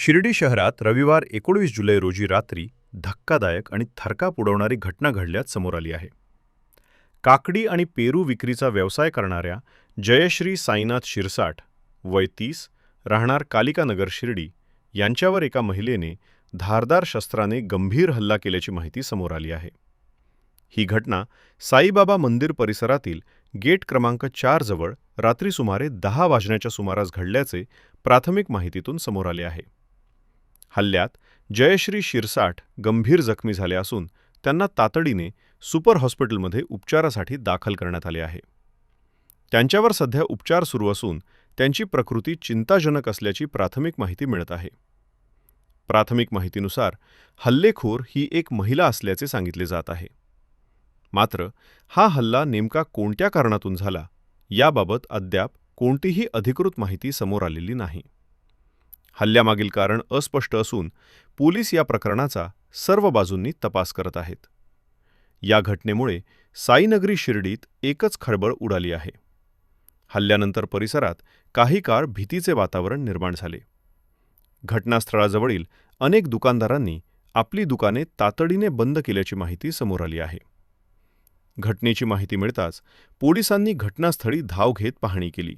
शिर्डी शहरात रविवार 19 जुलै रोजी रात्री धक्कादायक आणि थरकाप उडवणारी घटना घडल्याचं समोर आली आहे. काकडी आणि पेरू विक्रीचा व्यवसाय करणाऱ्या जयश्री साईनाथ शिरसाट, वय 30, राहणार कालिका नगर शिर्डी, यांच्यावर एका महिलेने धारदार शस्त्राने गंभीर हल्ला केल्याची माहिती समोर आली आहे. ही घटना साईबाबा मंदिर परिसरातील गेट क्रमांक 4 जवळ रात्री सुमारे 10 वाजण्याच्या सुमारास घडल्याचे प्राथमिक माहितीतून समोर आले आहे. हल्ल्यात जयश्री शिरसाट गंभीर जखमी झाले असून त्यांना तातडीने सुपर हॉस्पिटलमध्ये उपचारासाठी दाखल करण्यात आले आहे. त्यांच्यावर सध्या उपचार सुरू असून त्यांची प्रकृती चिंताजनक असल्याची प्राथमिक माहिती मिळत आहे. प्राथमिक माहितीनुसार हल्लेखोर ही एक महिला असल्याचे सांगितले जात आहे. मात्र हा हल्ला नेमका कोणत्या कारणातून झाला याबाबत अद्याप कोणतीही अधिकृत माहिती समोर आलेली नाही. हल्ल्यामागील कारण अस्पष्ट असून पोलीस या प्रकरणाचा सर्व बाजूंनी तपास करत आहेत. या घटनेमुळे साईनगरी शिर्डीत एकच खळबळ उडाली आहे. हल्ल्यानंतर परिसरात काही काळ भीतीचे वातावरण निर्माण झाले. घटनास्थळाजवळील अनेक दुकानदारांनी आपली दुकाने तातडीने बंद केल्याची माहिती समोर आली आहे. घटनेची माहिती मिळताच पोलिसांनी घटनास्थळी धाव घेत पाहणी केली.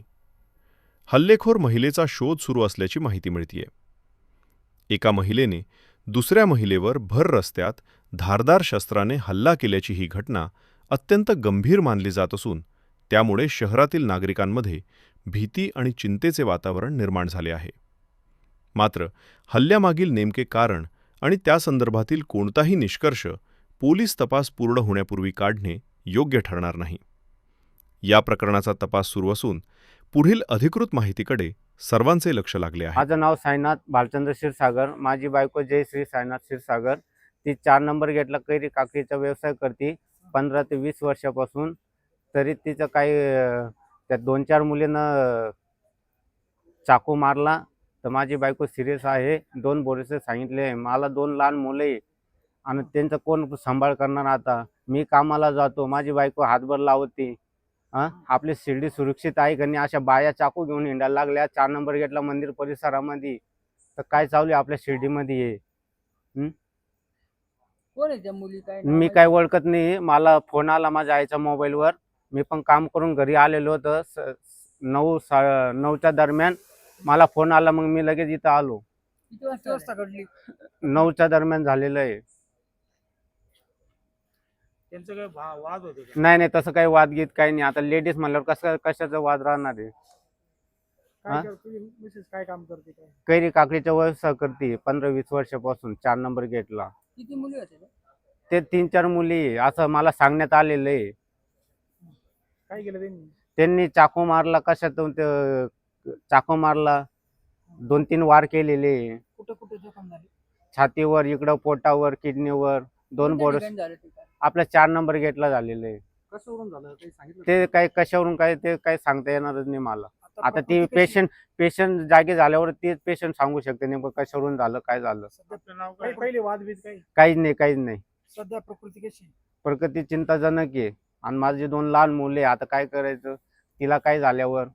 हल्लेखोर महिलेचा शोध सुरू असल्याची माहिती मिळतीये. एका महिलेने दुसऱ्या महिलेवर भर रस्त्यात धारदार शस्त्राने हल्ला केल्याची ही घटना अत्यंत गंभीर मानली जात असून त्यामुळे शहरातील नागरिकांमध्ये भीती आणि चिंतेचे वातावरण निर्माण झाले आहे. मात्र हल्ल्यामागील नेमके कारण आणि त्यासंदर्भातील कोणताही निष्कर्ष पोलीस तपास पूर्ण होण्यापूर्वी काढणे योग्य ठरणार नाही. या प्रकरणाचा तपास सुरू असून पुढील अधिकृत माहितीकडे सर्वांचे लक्ष लागले आहे. माझं नाव साईनाथ भालचंद्र क्षीरसागर. माझी बायको जयश्री साईनाथ क्षीरसागर. ती 4 नंबर गेटला कैरी काकडीचा व्यवसाय करते 15 ते 20 वर्षापासून. तरी तिचं काही त्या 2-4 मुलींना चाकू मारला. तर माझी बायको सिरियस आहे. 2 बोरीचे सांगितले. मला 2 लहान मुले आहे आणि त्यांचा कोण सांभाळ करणार आता. मी कामाला जातो, माझी बायको हातभर लावते. आपली शिर्डी सुरक्षित आहे का नाही? अशा बाया चाकू घेऊन हिंडायला लागल्या 4 नंबर गेटला मंदिर परिसरामध्ये. तर काय चालू आहे आपल्या शिर्डीमध्ये हे? कोण आहे त्या मुली? काय मी काय ओळखत नाही. मला फोन आला माझ्या आईच्या मोबाईलवर. मी पण काम करून घरी आलेलो होतो. 9:30च्या दरम्यान मला फोन आला. मग मी लगेच इथं आलो. किती वाजता घडली? 9च्या दरम्यान झालेलं आहे. त्यांचं काय वाद होते? नाही तसं काही वादगीत काही नाही. आता लेडीज म्हणल्यावर कशाचा वाद राहणार आहे? काय काम करते? काय कैरी काकडीचा व्यवसाय करते 15-20 वर्षापासून 4 नंबर गेटला. किती मुली होते? ते 3-4 मुली असं मला सांगण्यात आलेलं आहे. काय केलं त्यांनी? त्यांनी चाकू मारला. कशातून ते चाकू मारला. 2-3 वार केलेले. कुठं कुठं जखम झाली? छातीवर, इकडं पोटावर, किडनीवर 2 बोर्ड. आपल्या 4 नंबर गेटला झालेलं आहे. कशावरून झालं काही सांगितलं? ते काय कशावरून काय ते काही सांगता येणारच नाही मला. आता ती पेशंट जागे झाल्यावर तेच पेशंट सांगू शकते नेमकं कशावरून झालं, काय झालं. पहिले वादविद काहीच नाही. सध्या प्रकृती कशी? प्रकृती चिंताजनक आहे आणि माझे 2 लहान मुले. आता काय करायचं? तिला काय झाल्यावर